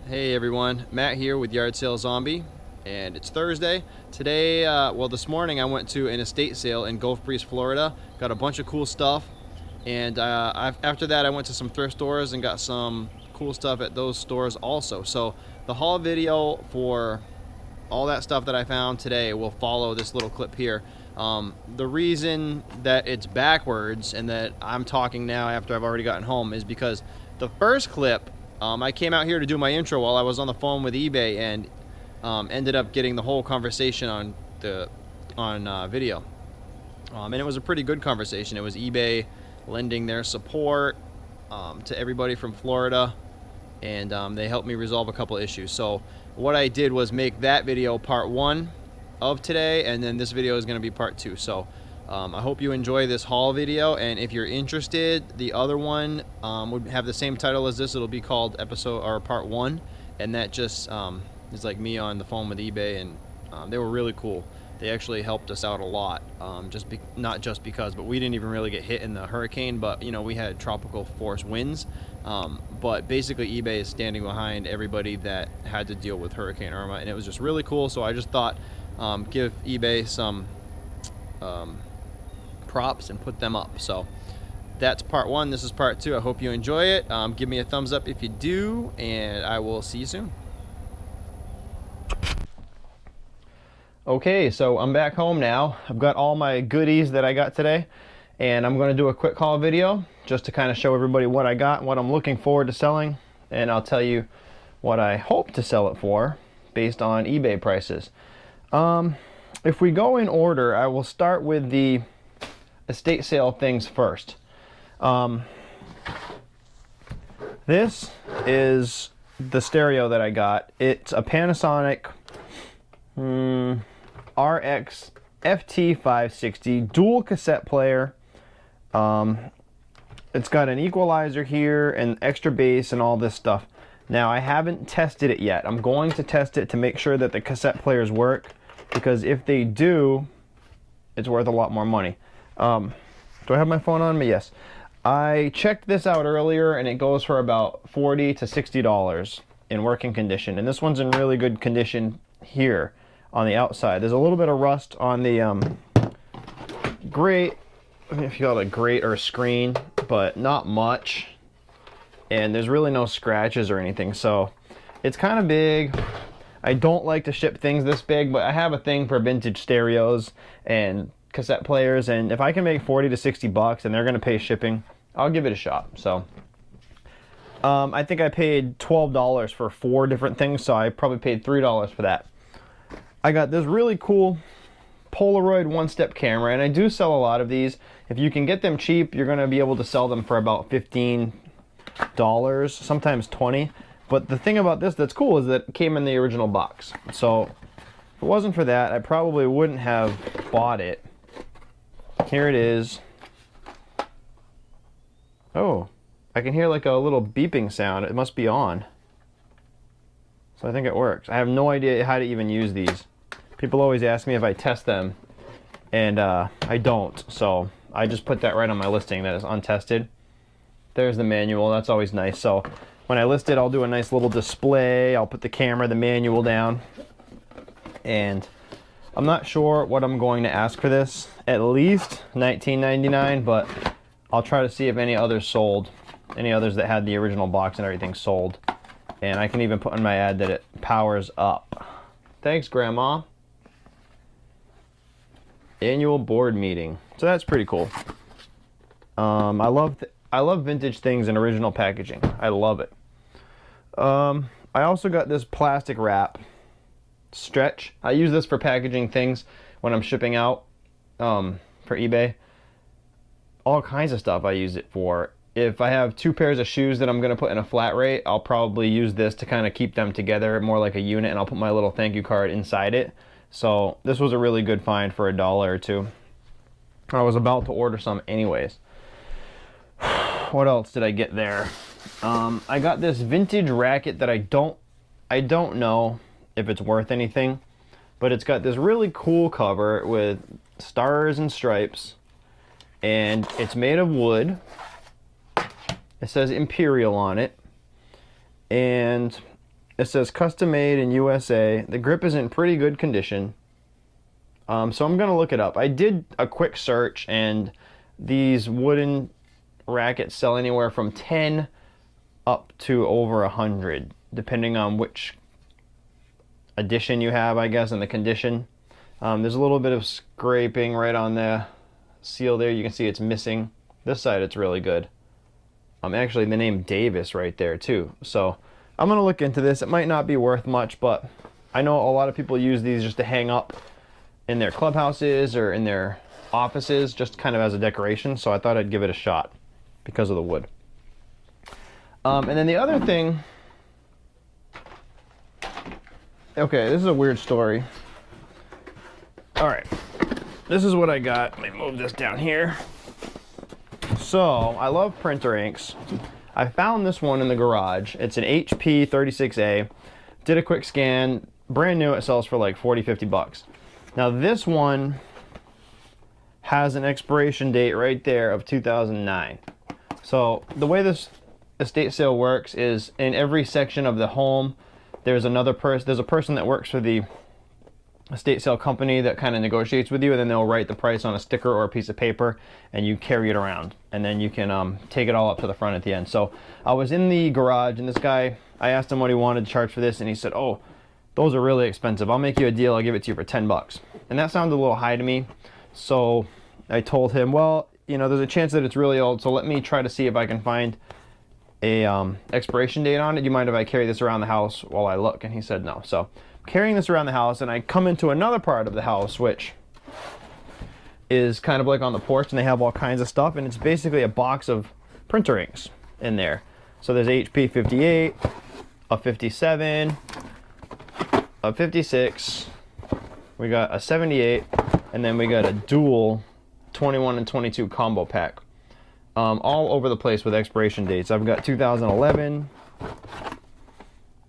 Hey everyone, Matt here with Yard Sale Zombie, and it's Thursday. Today, well this morning I went to an estate sale in Gulf Breeze, Florida. Got a bunch of cool stuff, and after that I went to some thrift stores and got some cool stuff at those stores also. So the haul video for all that stuff that I found today will follow this little clip here. The reason that it's backwards and that I'm talking now after I've already gotten home is because the first clip, I came out here to do my intro while I was on the phone with eBay and ended up getting the whole conversation on video. And it was a pretty good conversation. It was eBay lending their support to everybody from Florida, and they helped me resolve a couple issues. So what I did was make that video part one of today, and then this video is going to be part two. So I hope you enjoy this haul video, and if you're interested, the other one would have the same title as this. It'll be called episode or part one, and that just is like me on the phone with eBay, and they were really cool. They actually helped us out a lot, not just because, but we didn't even really get hit in the hurricane, but you know, we had tropical force winds. But basically eBay is standing behind everybody that had to deal with Hurricane Irma, and it was just really cool. So I just thought give eBay some props and put them up. So that's part one. This is part two. I hope you enjoy it. Give me a thumbs up if you do, and I will see you soon. Okay, so I'm back home now. I've got all my goodies that I got today, and I'm going to do a quick haul video just to kind of show everybody what I got, what I'm looking forward to selling, and I'll tell you what I hope to sell it for based on eBay prices. If we go in order, I will start with the estate sale things first. This is the stereo that I got. It's a Panasonic RX FT560 dual cassette player. It's got an equalizer here and extra bass and all this stuff. Now I haven't tested it yet. I'm going to test it to make sure that the cassette players work, because if they do, it's worth a lot more money. Do I have my phone on me? Yes. I checked this out earlier, and it goes for about $40 to $60 in working condition, and this one's in really good condition here on the outside. There's a little bit of rust on the grate, if you call it a grate or a screen, but not much, and there's really no scratches or anything, so it's kind of big. I don't like to ship things this big, but I have a thing for vintage stereos and cassette players, and if I can make 40 to 60 bucks and they're going to pay shipping, I'll give it a shot. So I think I paid $12 for 4 different things, so I probably paid $3 for that. I got this really cool Polaroid one-step camera, and I do sell a lot of these. If you can get them cheap, you're going to be able to sell them for about $15, sometimes $20. But the thing about this that's cool is that it came in the original box. So if it wasn't for that, I probably wouldn't have bought it. Here it is. Oh, I can hear like a little beeping sound. It must be on. So I think it works. I have no idea how to even use these. People always ask me if I test them, and I don't. So I just put that right on my listing that is untested. There's the manual. That's always nice. So when I list it, I'll do a nice little display. I'll put the camera, the manual down, and I'm not sure what I'm going to ask for this. At least $19.99, but I'll try to see if any others sold. Any others that had the original box and everything sold. And I can even put in my ad that it powers up. Thanks, Grandma. Annual board meeting. So that's pretty cool. I love vintage things in original packaging. I love it. I also got this plastic wrap stretch. I use this for packaging things when I'm shipping out for eBay. All kinds of stuff I use it for. If I have 2 pairs of shoes that I'm going to put in a flat rate, I'll probably use this to kind of keep them together more like a unit, and I'll put my little thank you card inside it. So this was a really good find for $1 or $2. I was about to order some anyways. What else did I get there? I got this vintage racket that I don't know if it's worth anything, but it's got this really cool cover with stars and stripes, and it's made of wood. It says Imperial on it, and It says custom made in USA. The grip is in pretty good condition. So I'm gonna look it up. I did a quick search, and these wooden rackets sell anywhere from 10 up to over 100, depending on which edition you have, I guess, and the condition. There's a little bit of scraping right on the seal there. You can see it's missing. This side, it's really good. Actually, the name Davis right there too. So I'm gonna look into this. It might not be worth much, but I know a lot of people use these just to hang up in their clubhouses or in their offices, just kind of as a decoration. So I thought I'd give it a shot because of the wood. And then the other thing, okay, this is a weird story. All right, this is what I got. Let me move this down here. So I love printer inks. I found this one in the garage. It's an HP 36A. Did a quick scan, brand new. It sells for like 40, 50 bucks. Now this one has an expiration date right there of 2009. So the way this estate sale works is in every section of the home, there's another person. There's a person that works for the estate sale company that kind of negotiates with you, and then they'll write the price on a sticker or a piece of paper, and you carry it around, and then you can take it all up to the front at the end. So I was in the garage, and this guy, I asked him what he wanted to charge for this, and he said, oh, those are really expensive. I'll make you a deal. I'll give it to you for 10 bucks. And that sounded a little high to me. So I told him, well, you know, there's a chance that it's really old, so let me try to see if I can find a expiration date on it. Do you mind if I carry this around the house while I look? And he said no. So I'm carrying this around the house, and I come into another part of the house, which is kind of like on the porch, and they have all kinds of stuff, and it's basically a box of printer inks in there. So there's HP 58, a 57, a 56, we got a 78, and then we got a dual 21 and 22 combo pack. All over the place with expiration dates. I've got 2011,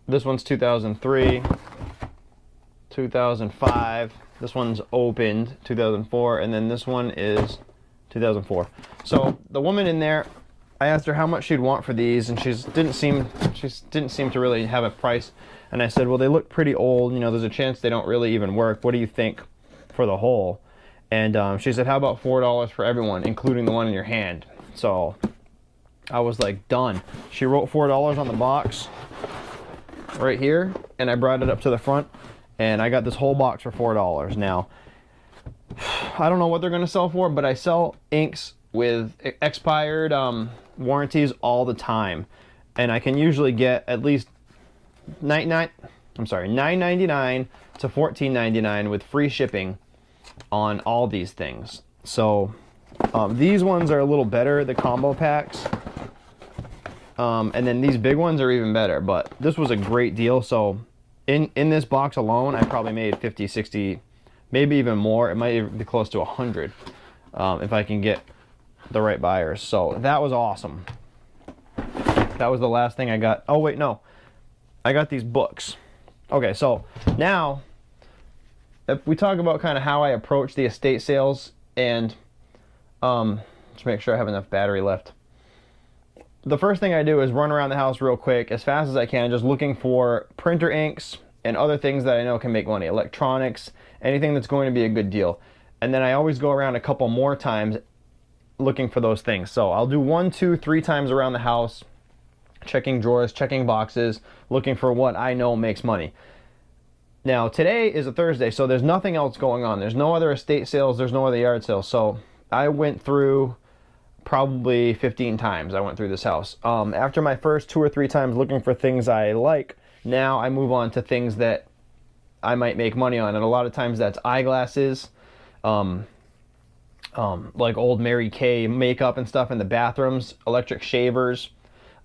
this one's 2003, 2005, this one's opened, 2004, and then this one is 2004. So the woman in there, I asked her how much she'd want for these, and she didn't seem to really have a price. And I said, well, they look pretty old, you know, there's a chance they don't really even work. What do you think for the whole? And she said, how about $4 for everyone, including the one in your hand? So I was like, done. She wrote $4 on the box right here, and I brought it up to the front, and I got this whole box for $4. Now, I don't know what they're going to sell for, but I sell inks with expired warranties all the time, and I can usually get at least $9.99 to $14.99 with free shipping on all these things. So these ones are a little better, the combo packs, and then these big ones are even better, but this was a great deal. So in this box alone, I probably made 50, 60, maybe even more. It might even be close to 100 if I can get the right buyers. So that was awesome. That was the last thing I got. Oh wait, no, I got these books. Okay, so now if we talk about kind of how I approach the estate sales, and let's make sure I have enough battery left. The first thing I do is run around the house real quick, as fast as I can, just looking for printer inks and other things that I know can make money, electronics, anything that's going to be a good deal. And then I always go around a couple more times looking for those things. So I'll do 1, 2, 3 times around the house, checking drawers, checking boxes, looking for what I know makes money. Now today is a Thursday, so there's nothing else going on. There's no other estate sales, there's no other yard sales. So I went through probably 15 times. I went through this house. After my first 2 or 3 times looking for things I like, now I move on to things that I might make money on, and a lot of times that's eyeglasses, like old Mary Kay makeup and stuff in the bathrooms, electric shavers.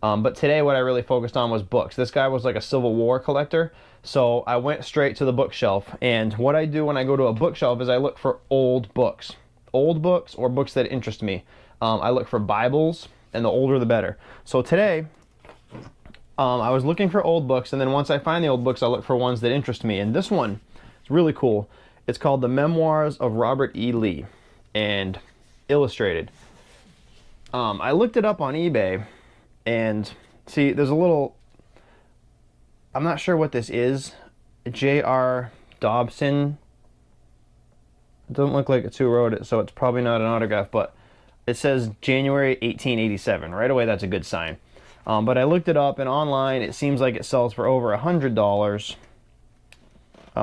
But today what I really focused on was books. This guy was like a Civil War collector, so I went straight to the bookshelf. And what I do when I go to a bookshelf is I look for old books or books that interest me. I look for Bibles, and the older the better. So today I was looking for old books, and then once I find the old books, I look for ones that interest me. And this one is really cool. It's called The Memoirs of Robert E. Lee, and illustrated. I looked it up on eBay, and see, there's a little, I'm not sure what this is. J.R. Dobson. It doesn't look like it's who wrote it, so it's probably not an autograph, but it says January 1887. Right away, that's a good sign. But I looked it up, and online it seems like it sells for over $100,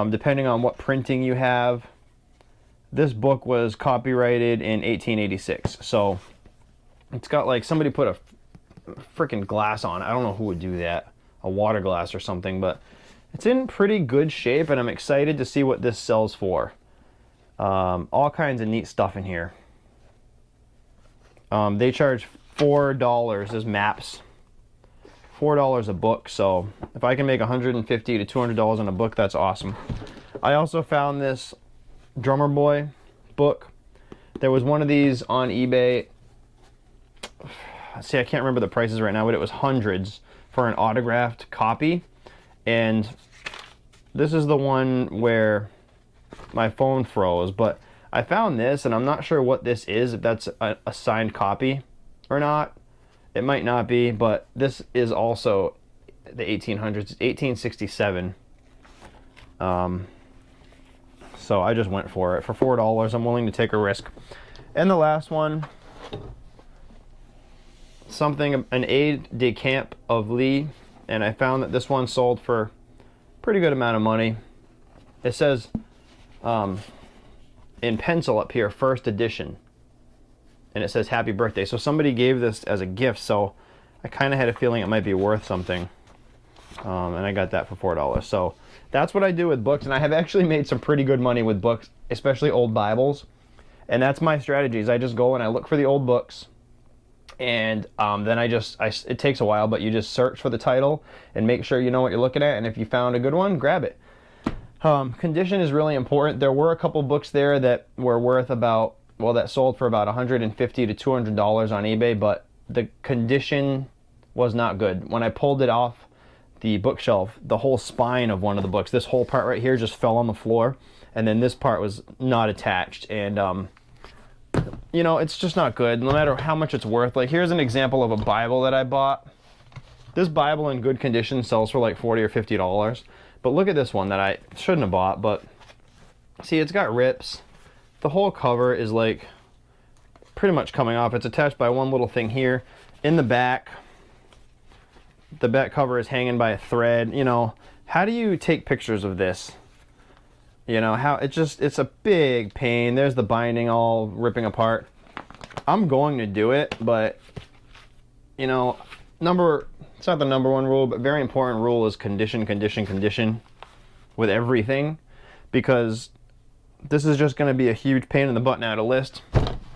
depending on what printing you have. This book was copyrighted in 1886, so it's got like somebody put a freaking glass on it. I don't know who would do that, a water glass or something, but it's in pretty good shape, and I'm excited to see what this sells for. All kinds of neat stuff in here. They charge $4 as maps. $4 a book, so if I can make $150 to $200 on a book, that's awesome. I also found this Drummer Boy book. There was one of these on eBay. See, I can't remember the prices right now, but it was hundreds for an autographed copy. And this is the one where my phone froze, but I found this, and I'm not sure what this is, if that's a signed copy or not. It might not be, but this is also the 1800s. It's 1867. So I just went for it. For $4, I'm willing to take a risk. And the last one, an aide de camp of Lee, and I found that this one sold for a pretty good amount of money. It says in pencil up here, first edition, and it says happy birthday. So somebody gave this as a gift, so I kind of had a feeling it might be worth something, and I got that for $4. So that's what I do with books, and I have actually made some pretty good money with books, especially old Bibles. And that's my strategy, is I just go and I look for the old books, and then it takes a while, but you just search for the title and make sure you know what you're looking at, and if you found a good one, grab it. Condition is really important. There were a couple books there that were worth about, well, that sold for about $150 to $200 on eBay, but the condition was not good. When I pulled it off the bookshelf, the whole spine of one of the books, this whole part right here, just fell on the floor, and then this part was not attached, and you know, it's just not good, no matter how much it's worth. Like, here's an example of a Bible that I bought. This Bible in good condition sells for like $40 or $50, but look at this one that I shouldn't have bought. But see, it's got rips. The whole cover is like pretty much coming off. It's attached by one little thing here. In the back cover is hanging by a thread. You know, how do you take pictures of this? You know, how it's a big pain. There's the binding all ripping apart. I'm going to do it, but you know, it's not the number one rule, but very important rule is condition with everything, because this is just going to be a huge pain in the butt now to list.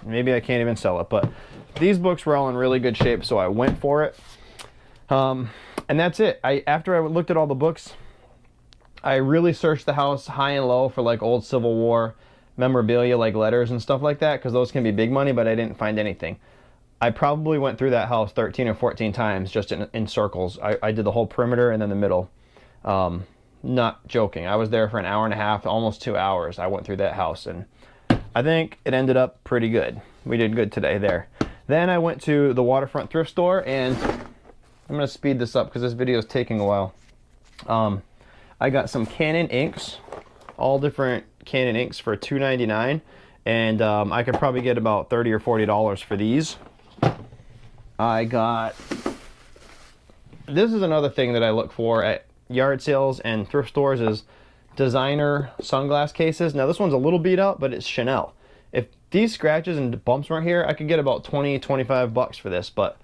Maybe I can't even sell it, but these books were all in really good shape, so I went for it. And that's it. After I looked at all the books, I really searched the house high and low for like old Civil War memorabilia, like letters and stuff like that, because those can be big money, but I didn't find anything. I probably went through that house 13 or 14 times just in circles. I did the whole perimeter and then the middle. Not joking. I was there for an hour and a half, almost 2 hours. I went through that house, and I think it ended up pretty good. We did good today there. Then I went to the Waterfront Thrift store, and I'm going to speed this up because this video is taking a while. I got some Canon inks, all different Canon inks for $2.99, and I could probably get about $30 or $40 for these. This is another thing that I look for at yard sales and thrift stores, is designer sunglass cases. Now this one's a little beat up, but it's Chanel. If these scratches and bumps weren't here, I could get about $20, $25 for this, but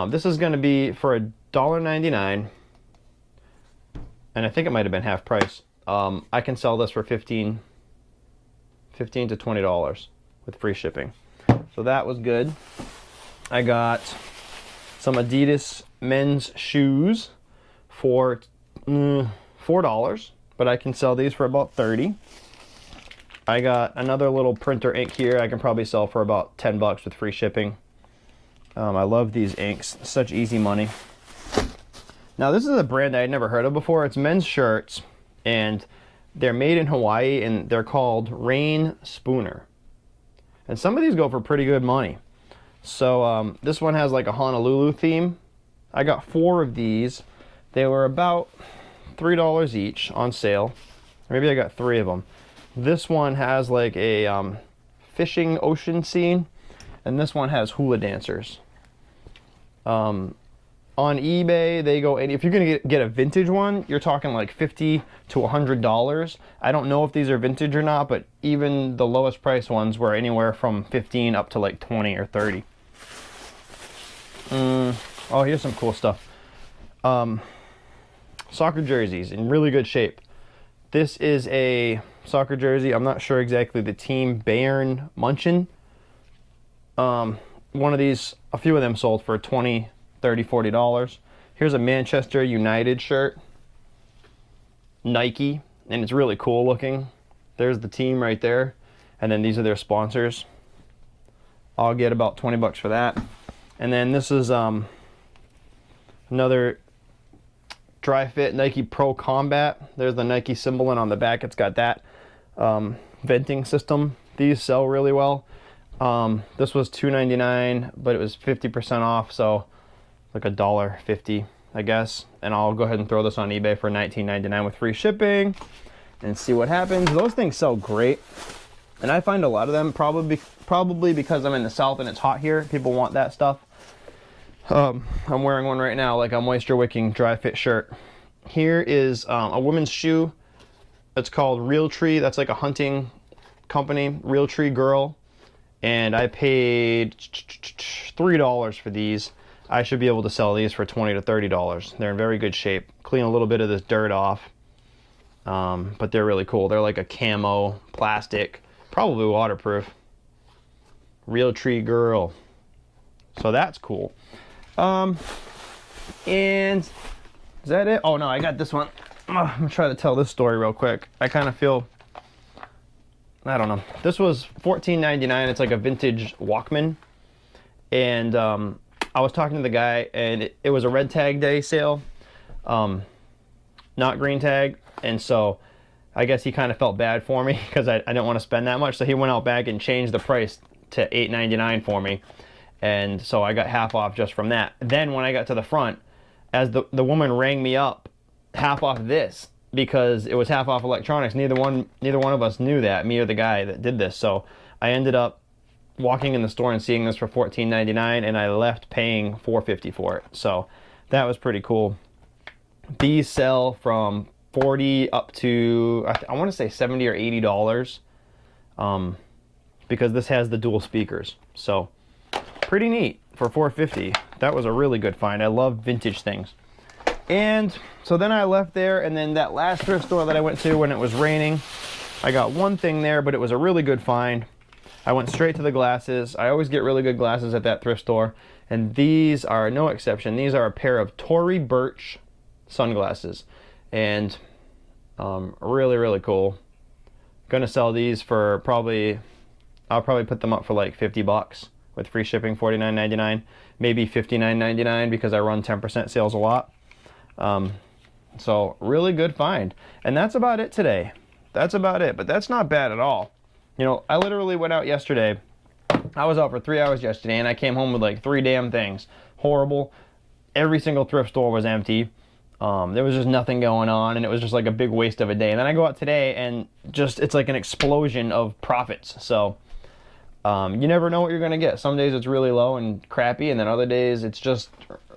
this is going to be for $1.99, and I think it might have been half price. I can sell this for $15 to $20 with free shipping. So that was good. I got some Adidas men's shoes for $4, but I can sell these for about $30. I got another little printer ink here. I can probably sell for about $10 with free shipping. I love these inks. Such easy money. Now this is a brand I had never heard of before. It's men's shirts, and they're made in Hawaii, and they're called Rain Spooner. And some of these go for pretty good money. So this one has like a Honolulu theme. I got 4 of these. They were about, $3 each on sale. Maybe I got 3 of them. This one has like a fishing ocean scene, and this one has hula dancers. On eBay, they go, if you're gonna get a vintage one, you're talking like $50 to $100. I don't know if these are vintage or not, but even the lowest price ones were anywhere from 15 up to like 20 or 30. Oh, here's some cool stuff. Soccer jerseys in really good shape. This is a soccer jersey. I'm not sure exactly the team. Bayern Munchen. One of these, a few of them sold for $20, $30, $40. Here's a Manchester United shirt. Nike, and it's really cool looking. There's the team right there, and then these are their sponsors. I'll get about 20 bucks for that. And then this is another dry fit Nike Pro Combat. There's the Nike symbol, and on the back it's got that venting system. These sell really well. This was $2.99, but it was 50% off, so like $1.50, I guess. And I'll go ahead and throw this on eBay for $19.99 with free shipping and see what happens. Those things sell great, and I find a lot of them, probably because I'm in the South and it's hot here, people want that stuff. I'm wearing one right now, like a moisture wicking dry fit shirt. Here is a woman's shoe. It's called Real Tree. That's like a hunting company, Real Tree Girl. And I paid $3 for these. I should be able to sell these for $20 to $30. They're in very good shape. Clean a little bit of this dirt off. But they're really cool. They're like a camo, plastic, probably waterproof. Real Tree Girl. So that's cool. And is that it? Oh no, I got this one. I'm gonna try to tell this story real quick. I kind of feel, I don't know. This was $14.99. It's like a vintage Walkman. And I was talking to the guy, and it was a red tag day sale, not green tag. And so I guess he kind of felt bad for me because I didn't want to spend that much. So he went out back and changed the price to $8.99 for me. And so I got half off just from that. Then when I got to the front, as the woman rang me up, half off this, because it was half off electronics. Neither one of us knew that, me or the guy that did this. So I ended up walking in the store and seeing this for $14.99, and I left paying $4.50 for it. So that was pretty cool. These sell from $40 up to, I want to say $70 or $80, because this has the dual speakers. So pretty neat for $4.50. That was a really good find. I love vintage things. And so then I left there, and then that last thrift store that I went to when it was raining, I got one thing there, but it was a really good find. I went straight to the glasses. I always get really good glasses at that thrift store, and these are no exception. These are a pair of Tory Burch sunglasses, and really, really cool. Gonna sell these for I'll probably put them up for like 50 bucks with free shipping, $49.99, maybe $59.99 because I run 10% sales a lot. So really good find. And that's about it today. That's about it, but that's not bad at all. You know, I literally went out yesterday. I was out for 3 hours yesterday, and I came home with like 3 damn things. Horrible. Every single thrift store was empty. There was just nothing going on, and it was just like a big waste of a day. And then I go out today, and just it's like an explosion of profits. So you never know what you're gonna get. Some days it's really low and crappy, and then other days it's just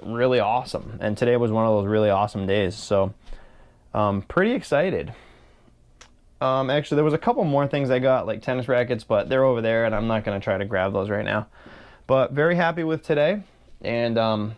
really awesome. And today was one of those really awesome days. So pretty excited. Actually, there was a couple more things I got, like tennis rackets, but they're over there, and I'm not gonna try to grab those right now. But very happy with today, and